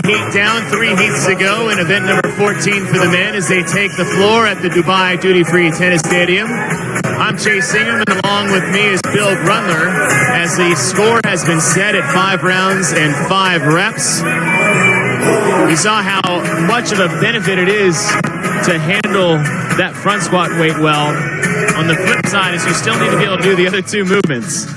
heat down, 3 heats to go in event number 14 for the men as they take the floor at the Dubai Duty Free Tennis Stadium. I'm Chase Singham, and along with me is Bill Grundler as the score has been set at 5 rounds and 5 reps. We saw how much of a benefit it is to handle that front squat weight well. On the flip side is you still need to be able to do the other 2 movements.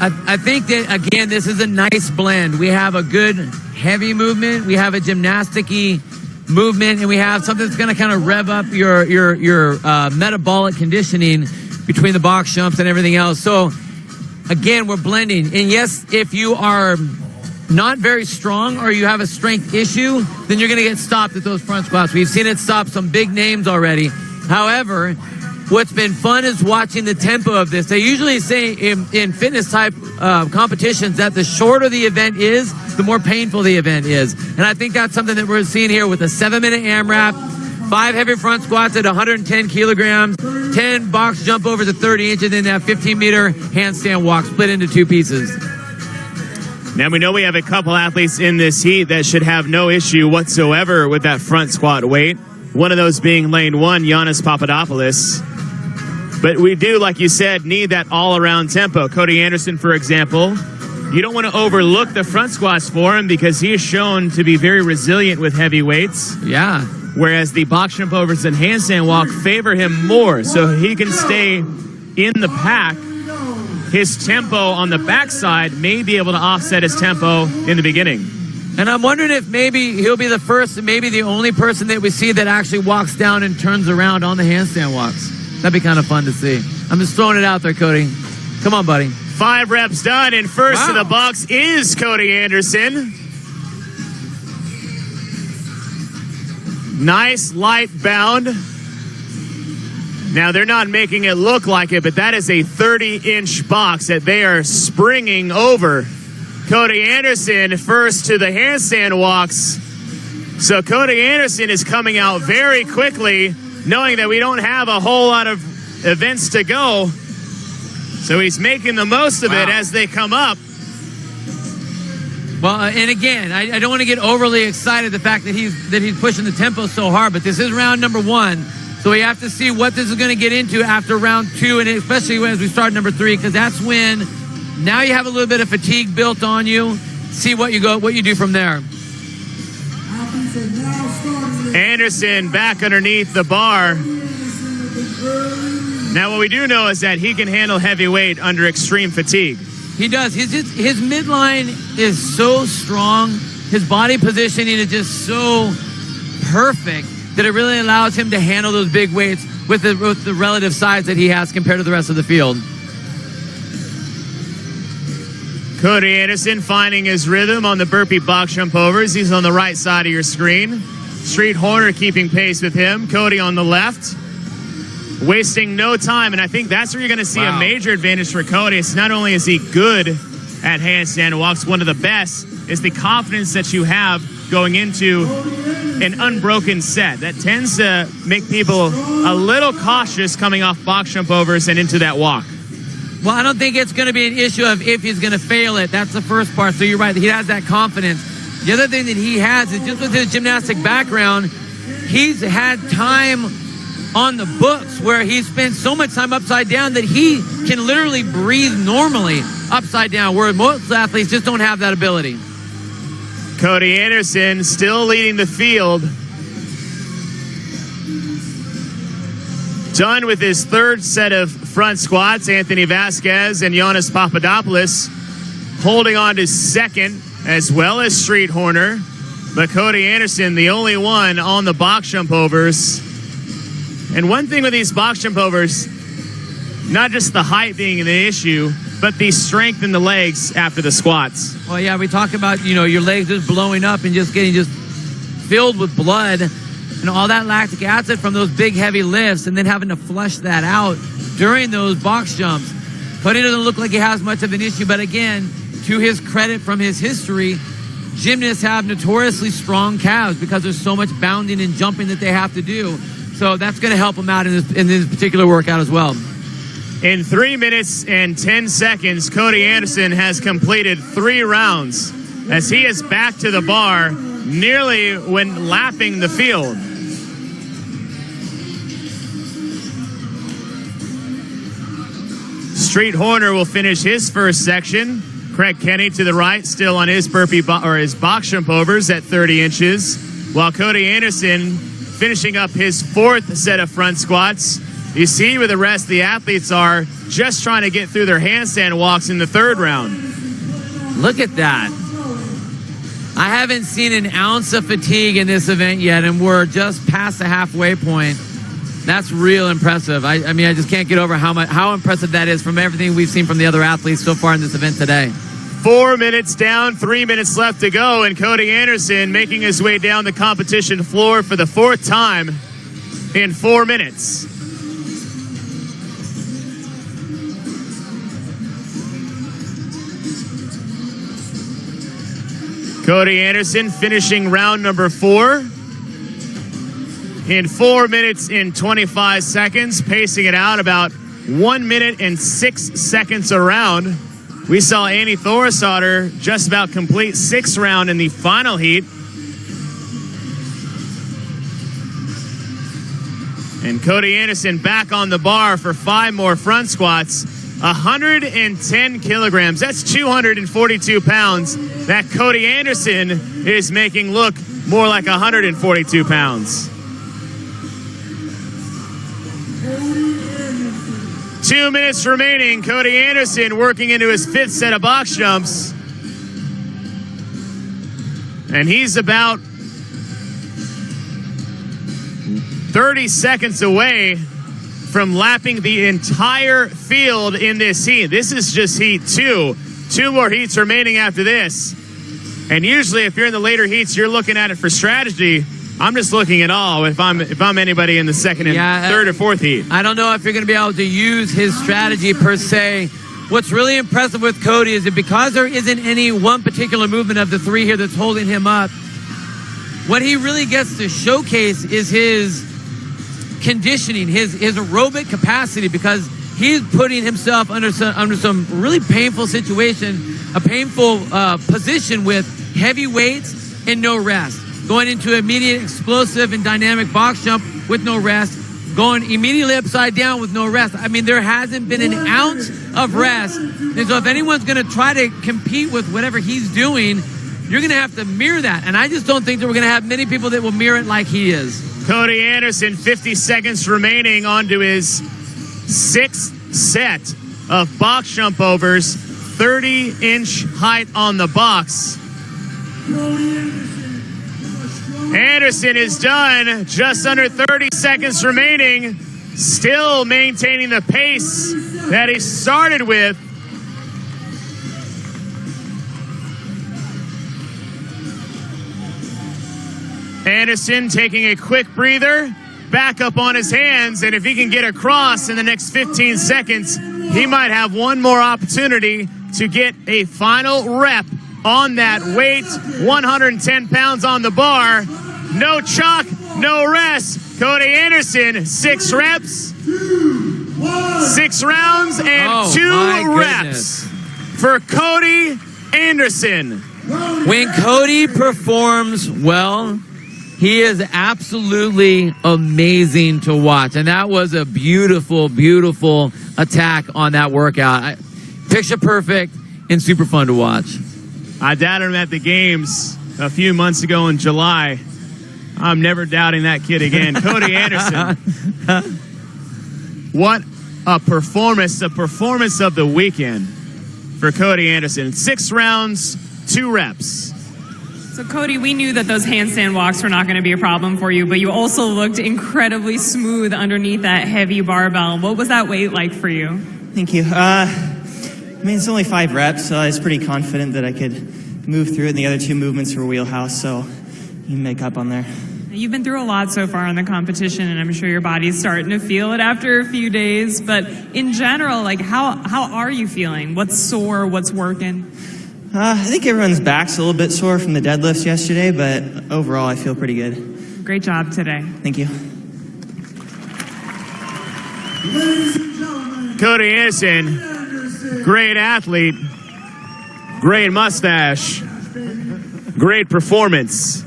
I think that, again, this is a nice blend. We have a good heavy movement, we have a gymnastic-y movement, and we have something that's going to kind of rev up your metabolic conditioning between the box jumps and everything else. So, again, we're blending. And yes, if you are not very strong or you have a strength issue, then you're going to get stopped at those front squats. We've seen it stop some big names already. However, what's been fun is watching the tempo of this. They usually say in fitness type competitions that the shorter the event is, the more painful the event is. And I think that's something that we're seeing here with a 7-minute AMRAP, 5 heavy front squats at 110 kilograms, 10 box jump overs at 30 inches, and then that 15-meter handstand walk split into 2 pieces. Now we know we have a couple athletes in this heat that should have no issue whatsoever with that front squat weight. One of those being lane 1, Giannis Papadopoulos. But we do, like you said, need that all-around tempo. Cody Anderson, for example, you don't want to overlook the front squats for him because he is shown to be very resilient with heavy weights. Yeah. Whereas the box jump overs and handstand walk favor him more, so he can stay in the pack. His tempo on the backside may be able to offset his tempo in the beginning. And I'm wondering if maybe he'll be the first and maybe the only person that we see that actually walks down and turns around on the handstand walks. That'd be kind of fun to see. I'm just throwing it out there, Cody. Come on, buddy. 5 reps done, and first to the box is Cody Anderson. Nice light bound. Now, they're not making it look like it, but that is a 30-inch box that they are springing over. Cody Anderson first to the handstand walks. So Cody Anderson is coming out very quickly, knowing that we don't have a whole lot of events to go. So he's making the most of it as they come up. Well, and again, I don't want to get overly excited the fact that he's pushing the tempo so hard, but this is round number 1. So we have to see what this is going to get into after round 2, and especially as we start number 3, because that's when now you have a little bit of fatigue built on you. See what you do from there. Anderson back underneath the bar. Now, what we do know is that he can handle heavy weight under extreme fatigue. He does. His midline is so strong. His body positioning is just so perfect that it really allows him to handle those big weights with the relative size that he has compared to the rest of the field. Cody Anderson finding his rhythm on the burpee box jump overs. He's on the right side of your screen. Street Horner keeping pace with him. Cody on the left. Wasting no time, and I think that's where you're going to see a major advantage for Cody. It's not only is he good at handstand walks, one of the best is the confidence that you have going into an unbroken set. That tends to make people a little cautious coming off box jump overs and into that walk. Well, I don't think it's going to be an issue of if he's going to fail it. That's the first part. So you're right. He has that confidence. The other thing that he has is just with his gymnastic background, he's had time on the books where he spent so much time upside down that he can literally breathe normally upside down, where most athletes just don't have that ability. Cody Anderson still leading the field. Done with his 3rd set of front squats. Anthony Vasquez and Giannis Papadopoulos holding on to 2nd, as well as Street Horner. But Cody Anderson, the only one on the box jump overs. And one thing with these box jump overs, not just the height being an issue, but the strength in the legs after the squats. Well, yeah, we talk about, your legs just blowing up and just getting filled with blood and all that lactic acid from those big, heavy lifts, and then having to flush that out during those box jumps. Cody doesn't look like he has much of an issue, but again, to his credit from his history, gymnasts have notoriously strong calves because there's so much bounding and jumping that they have to do. So that's going to help him out in this particular workout as well. In 3 minutes and 10 seconds, Cody Anderson has completed 3 rounds as he is back to the bar nearly when lapping the field. Street Horner will finish his first section. Craig Kenny to the right, still on his his box jump overs at 30 inches, while Cody Anderson finishing up his fourth set of front squats. You see where the rest of the athletes are, just trying to get through their handstand walks in the third round. Look at that. I haven't seen an ounce of fatigue in this event yet, and we're just past the halfway point. That's real impressive. I mean, I just can't get over how impressive that is from everything we've seen from the other athletes so far in this event today. 4 minutes down, 3 minutes left to go, and Cody Anderson making his way down the competition floor for the fourth time in 4 minutes. Cody Anderson finishing round number 4 in 4 minutes and 25 seconds, pacing it out about 1 minute and 6 seconds a round. We saw Andy Thorisauter just about complete 6th round in the final heat. And Cody Anderson back on the bar for 5 more front squats. 110 kilograms. That's 242 pounds that Cody Anderson is making look more like 142 pounds. 2 minutes remaining. Cody Anderson working into his 5th set of box jumps. And he's about 30 seconds away from lapping the entire field in this heat. This is just heat 2. 2 more heats remaining after this. And usually if you're in the later heats, you're looking at it for strategy. I'm just looking at all if I'm anybody in the second and third or fourth heat. I don't know if you're going to be able to use his strategy per se. What's really impressive with Cody is that because there isn't any one particular movement of the 3 here that's holding him up, what he really gets to showcase is his conditioning, his aerobic capacity, because he's putting himself under some really painful situation, a painful position with heavy weights and no rest. Going into immediate explosive and dynamic box jump with no rest, going immediately upside down with no rest. I mean, there hasn't been an ounce of rest. And so if anyone's going to try to compete with whatever he's doing, you're going to have to mirror that. And I just don't think that we're going to have many people that will mirror it like he is. Cody Anderson, 50 seconds remaining onto his 6th set of box jump overs, 30-inch height on the box. Anderson is done, just under 30 seconds remaining, still maintaining the pace that he started with. Anderson taking a quick breather, back up on his hands, and if he can get across in the next 15 seconds, he might have one more opportunity to get a final rep on that weight. 110 pounds on the bar. No chalk, no rest. Cody Anderson, 6 reps, 6 rounds, and 2 reps for Cody Anderson. When Cody performs well, he is absolutely amazing to watch. And that was a beautiful, beautiful attack on that workout. Picture perfect and super fun to watch. I doubted him at the games a few months ago in July. I'm never doubting that kid again. Cody Anderson. What a performance. The performance of the weekend for Cody Anderson. 6 rounds, 2 reps. So, Cody, we knew that those handstand walks were not going to be a problem for you, but you also looked incredibly smooth underneath that heavy barbell. What was that weight like for you? Thank you. I mean, it's only 5 reps, so I was pretty confident that I could move through it, and the other 2 movements were wheelhouse, so you can make up on there. You've been through a lot so far in the competition, and I'm sure your body's starting to feel it after a few days, but in general, like, how are you feeling? What's sore? What's working? I think everyone's back's a little bit sore from the deadlifts yesterday, but overall I feel pretty good. Great job today. Thank you. Cody Anderson, great athlete, great mustache. Great performance.